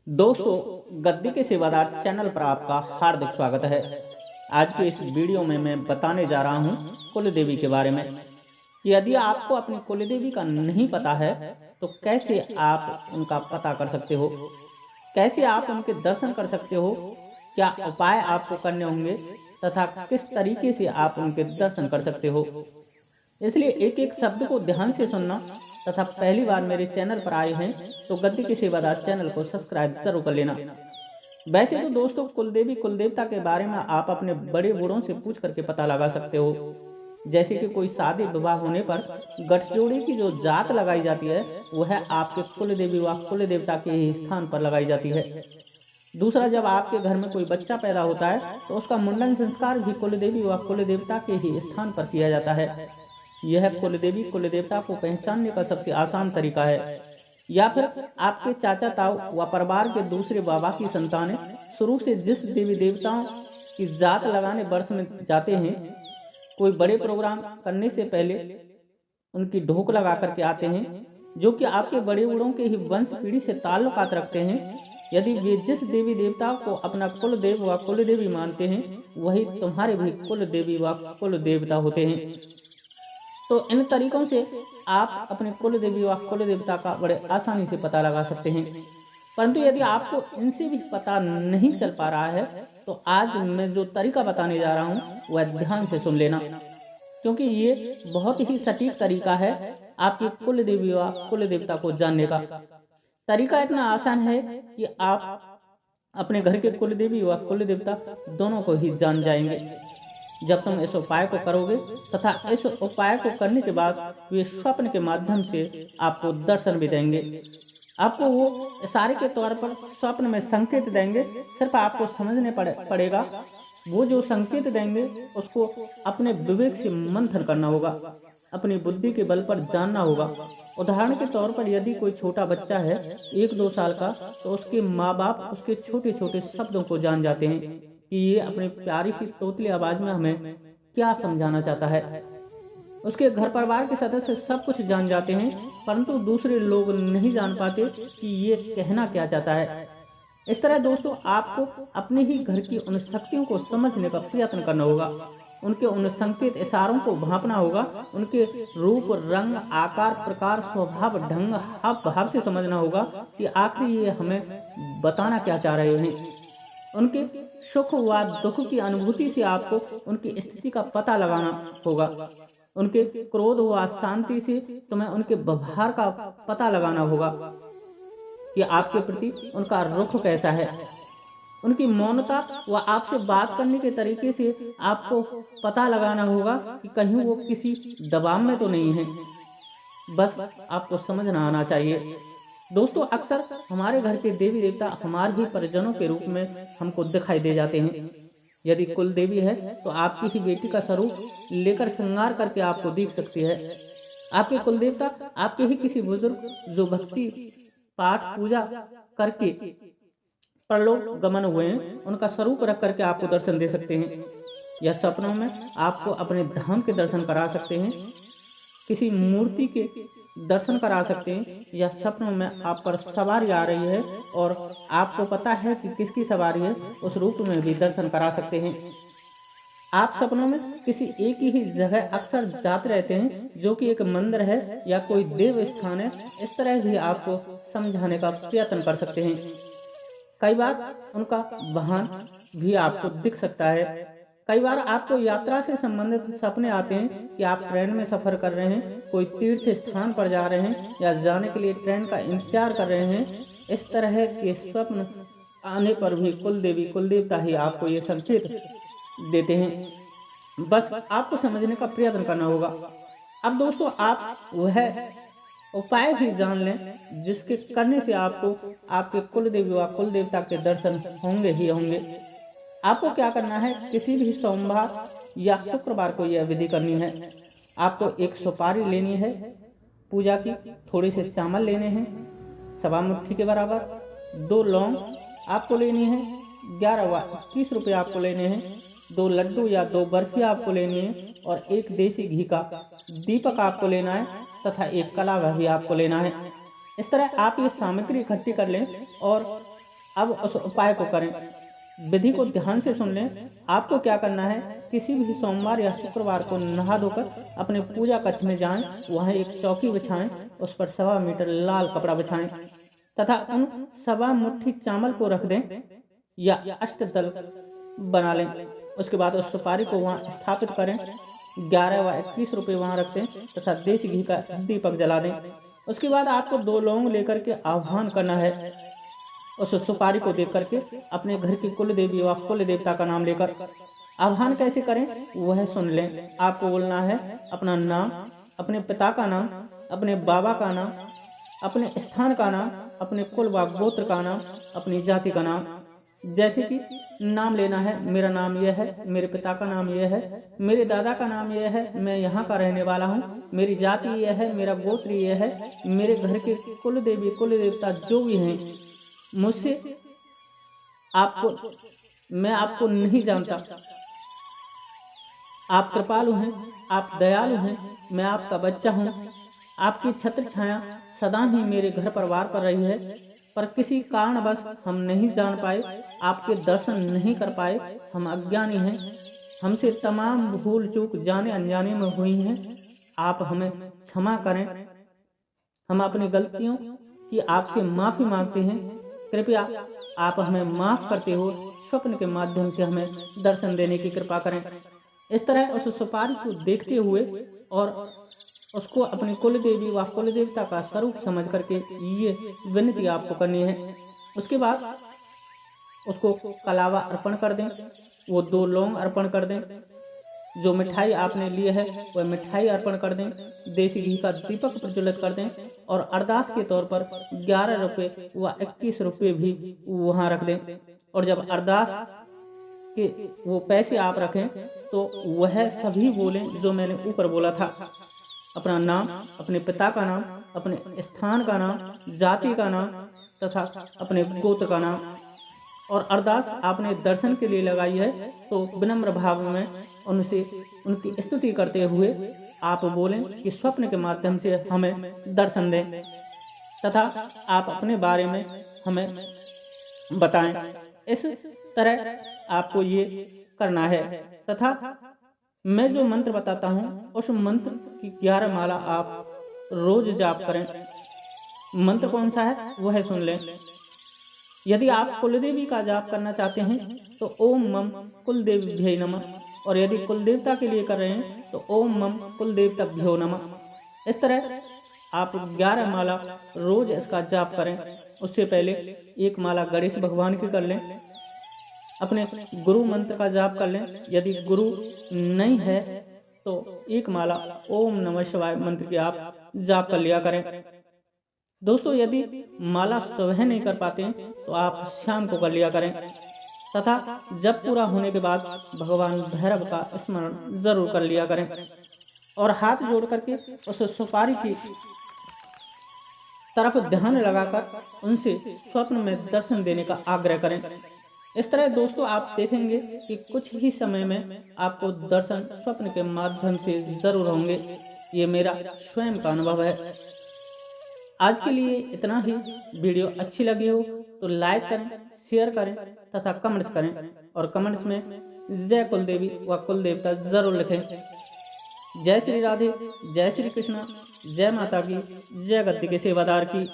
दोस्तों, गद्दी के सेवादार चैनल पर आपका हार्दिक स्वागत है। आज के इस वीडियो में मैं बताने जा रहा हूं कुल देवी के बारे में कि यदि आपको अपनी कुल देवी का नहीं पता है तो कैसे आप उनका पता कर सकते हो, कैसे आप उनके दर्शन कर सकते हो, क्या उपाय आपको करने होंगे तथा किस तरीके से आप उनके दर्शन कर सकते हो। इसलिए एक एक शब्द को ध्यान से सुनना तथा पहली बार मेरे चैनल पर आए हैं तो गद्दी के सेवादार चैनल को सब्सक्राइब जरूर कर लेना। वैसे तो दोस्तों, कुलदेवी कुलदेवता के बारे में आप अपने बड़े बूढ़ों से पूछ करके पता लगा सकते हो। जैसे कि कोई शादी विवाह होने पर गठजोड़े की जो जात लगाई जाती है वह आपके कुल देवी व कुल देवता के ही स्थान पर लगाई जाती है। दूसरा, जब आपके घर में कोई बच्चा पैदा होता है तो उसका मुंडन संस्कार भी कुल देवी व कुल देवता के ही स्थान पर किया जाता है। यह कुल देवी कुल देवता को पहचानने का सबसे आसान तरीका है। या फिर आपके चाचा ताऊ व परिवार के दूसरे बाबा की संतानें शुरू से जिस देवी देवताओं की जात लगाने वर्ष में जाते हैं, कोई बड़े प्रोग्राम करने से पहले उनकी ढोक लगा करके आते हैं, जो कि आपके बड़े बूढ़ों के ही वंश पीढ़ी से ताल्लुकात रखते हैं। यदि वे जिस देवी देवता को अपना कुल देव व कुल देवी मानते हैं वही तुम्हारे भी कुल देवी व कुल देवता होते हैं। तो इन तरीकों से आप अपने कुल देवी व कुल देवता का बड़े आसानी से पता लगा सकते हैं। परंतु यदि आपको इनसे भी पता नहीं चल पा रहा है तो आज मैं जो तरीका बताने जा रहा हूँ वह ध्यान से सुन लेना, क्योंकि ये बहुत ही सटीक तरीका है आपकी कुल देवी व कुल देवता को जानने का। तरीका इतना आसान है कि आप अपने घर के कुल देवी व कुल देवता दोनों को ही जान जाएंगे जब तुम इस उपाय को करोगे, तथा इस उपाय को करने के बाद वे स्वप्न के माध्यम से आपको दर्शन भी देंगे। आपको वो इशारे के तौर पर स्वप्न में संकेत देंगे, सिर्फ आपको समझने पड़ेगा। वो जो संकेत देंगे उसको अपने विवेक से मंथन करना होगा, अपनी बुद्धि के बल पर जानना होगा। उदाहरण के तौर पर यदि कोई छोटा बच्चा है 1-2 साल का, तो उसके माँ बाप उसके छोटे छोटे शब्दों को जान जाते हैं कि ये अपनी प्यारी सी तोतली आवाज में हमें क्या समझाना चाहता है। उसके घर परिवार के सदस्य सब कुछ जान जाते हैं, परंतु दूसरे लोग नहीं जान पाते कि ये कहना क्या चाहता है। इस तरह दोस्तों, आपको अपने ही घर की उन शक्तियों को समझने का प्रयत्न करना होगा, उनके उन संकेत इशारों को भांपना होगा, उनके रूप रंग आकार प्रकार स्वभाव ढंग हाव भाव से समझना होगा कि आखिर ये हमें बताना क्या चाह रहे हैं। उनके सुख व दुख की अनुभूति से आपको उनकी स्थिति का पता लगाना होगा। उनके क्रोध व शांति से तुम्हें उनके व्यवहार का पता लगाना होगा कि आपके प्रति उनका रुख कैसा है। उनकी मौनता व आपसे बात करने के तरीके से आपको पता लगाना होगा कि कहीं वो किसी दबाव में तो नहीं है। बस आपको समझना आना चाहिए। दोस्तों, अक्सर हमारे घर के देवी देवता हमारे ही परिजनों के रूप में हमको दिखाई दे जाते हैं। यदि कुल देवी है तो आपकी ही बेटी का स्वरूप लेकर श्रृंगार करके आपको दिख सकती है। आपके कुल देवता आपके ही किसी बुजुर्ग जो भक्ति पाठ पूजा करके परलोक गमन हुए हैं, उनका स्वरूप रख करके आपको दर्शन दे सकते हैं। या सपनों में आपको अपने धाम के दर्शन करा सकते हैं, किसी मूर्ति के दर्शन करा सकते हैं, या सपनों में आप पर सवारी आ रही है और आपको पता है कि किसकी सवारी है, उस रूप में भी दर्शन करा सकते हैं। आप सपनों में किसी एक ही जगह अक्सर जाते रहते हैं, जो कि एक मंदिर है या कोई देव स्थान है, इस तरह भी आपको समझाने का प्रयत्न कर सकते हैं। कई बार उनका वाहन भी आपको दिख सकता है। कई बार आपको यात्रा से संबंधित सपने आते हैं कि आप ट्रेन में सफर कर रहे हैं, कोई तीर्थ स्थान पर जा रहे हैं या जाने के लिए ट्रेन का इंतजार कर रहे हैं। इस तरह के स्वप्न आने पर भी कुल देवी कुल देवता ही आपको ये संकेत देते हैं। बस आपको समझने का प्रयत्न करना होगा। अब दोस्तों, आप वह उपाय भी जान लें जिसके करने से आपको आपके कुल देवी व कुल देवता के दर्शन होंगे ही होंगे। आपको क्या करना है, किसी भी सोमवार या शुक्रवार को यह विधि करनी है। आपको एक सुपारी लेनी है पूजा की, थोड़े से चावल लेने हैं 1.25 मुट्ठी के बराबर, 2 लौंग आपको लेनी है, 11 व 21 रुपये आपको लेने हैं, 2 लड्डू या 2 बर्फी आपको लेनी है, और 1 देसी घी का दीपक आपको लेना है तथा 1 कलावा भी आपको लेना है। इस तरह आप ये सामग्री इकट्ठी कर लें और अब उस उपाय को करें। विधि को ध्यान से सुन लें। आपको क्या करना है, किसी भी सोमवार या शुक्रवार को नहा धोकर अपने पूजा कक्ष में जाएं, वहां एक चौकी बिछाएं, उस पर 1.25 मीटर लाल कपड़ा बिछाएं तथा उन 1.25 मुट्ठी चावल को रख दें या अष्टदल बना लें। उसके बाद उस सुपारी को वहां स्थापित करें, 11 व 21 रुपये वहां रख दें तथा देसी घी का दीपक जला दें। उसके बाद आपको 2 लौंग लेकर के आह्वान करना है। उस सुपारी को देख करके अपने घर की कुल देवी व कुल देवता का नाम लेकर आह्वान कैसे करें वह सुन लें। आपको बोलना है अपना नाम, अपने पिता का नाम, अपने बाबा का नाम, अपने स्थान का नाम, अपने कुल व गोत्र का नाम, अपनी जाति का नाम। जैसे कि नाम लेना है, मेरा नाम यह है, मेरे पिता का नाम यह है, मेरे दादा का नाम यह है, मैं यहाँ का रहने वाला हूँ, मेरी जाति यह है, मेरा गोत्र यह है, मेरे घर के कुल देवी कुल देवता जो भी हैं, मुझसे मैं आपको नहीं जानता। आप कृपालु हैं, आप दयालु हैं, मैं आपका बच्चा हूँ। आपकी छत्र छाया सदा ही मेरे घर पर वार कर रही है, पर किसी कारणवश हम नहीं जान पाए, आपके दर्शन नहीं कर पाए, हम अज्ञानी हैं, हमसे तमाम भूल चूक जाने अनजाने में हुई हैं। आप हमें क्षमा करें। हम अपनी गलतियों की आपसे माफ़ी मांगते हैं। कृपया आप हमें माफ़ करते हो स्वप्न के माध्यम से हमें दर्शन देने की कृपा करें। इस तरह उस सुपारी को देखते हुए और उसको अपने कुल देवी व कुल देवता का स्वरूप समझ करके ये विनती आपको करनी है। उसके बाद उसको कलावा अर्पण कर दें, वो 2 लौंग अर्पण कर दें, जो मिठाई आपने ली है वह मिठाई अर्पण कर दें, देसी घी का दीपक प्रज्वलित कर दें और अरदास के तौर पर 11 रुपये व 21 रुपये भी वहां रख दें। और जब अरदास के वो पैसे आप रखें तो वह सभी बोलें जो मैंने ऊपर बोला था। अपना नाम, अपने पिता का नाम, अपने स्थान का नाम, जाति का नाम तथा अपने गोत्र का नाम। और अरदास आपने दर्शन के लिए लगाई है तो विनम्र भाव में उनसे उनकी स्तुति करते हुए आप बोलें कि स्वप्न के माध्यम से हमें दर्शन दें तथा आप अपने बारे में हमें बताएं। इस तरह आपको ये करना है तथा मैं जो मंत्र बताता हूँ उस मंत्र की 11 माला आप रोज जाप करें। मंत्र कौन सा है वह सुन लें। यदि आप कुलदेवी का जाप करना चाहते हैं तो ओम मम कुलदेव्यै नमः, और यदि कुलदेवता के लिए कर रहे हैं तो ओम मम कुलदेवताभ्यो नमः। इस तरह आप 11 माला रोज इसका जाप करें। उससे पहले एक माला गणेश भगवान की कर लें, अपने गुरु मंत्र का जाप कर लें। यदि गुरु नहीं है तो एक माला ओम नमः शिवाय मंत्र की आप जाप कर लिया करें। दोस्तों, यदि माला सुबह नहीं कर पाते तो आप शाम को कर लिया करें तथा जब पूरा होने के बाद भगवान भैरव का स्मरण जरूर कर लिया करें और हाथ जोड़ करके उस सुपारी की तरफ ध्यान लगाकर उनसे स्वप्न में दर्शन देने का आग्रह करें। इस तरह दोस्तों आप देखेंगे कि कुछ ही समय में आपको दर्शन स्वप्न के माध्यम से जरूर होंगे। ये मेरा स्वयं का अनुभव है। आज के लिए इतना ही। वीडियो अच्छी लगी हो तो लाइक करें, शेयर करें तथा कमेंट्स करें और कमेंट्स में जय कुलदेवी व कुलदेवता जरूर लिखें। जय श्री राधे, जय श्री कृष्णा, जय माता की, जय गद्दी के सेवादार की।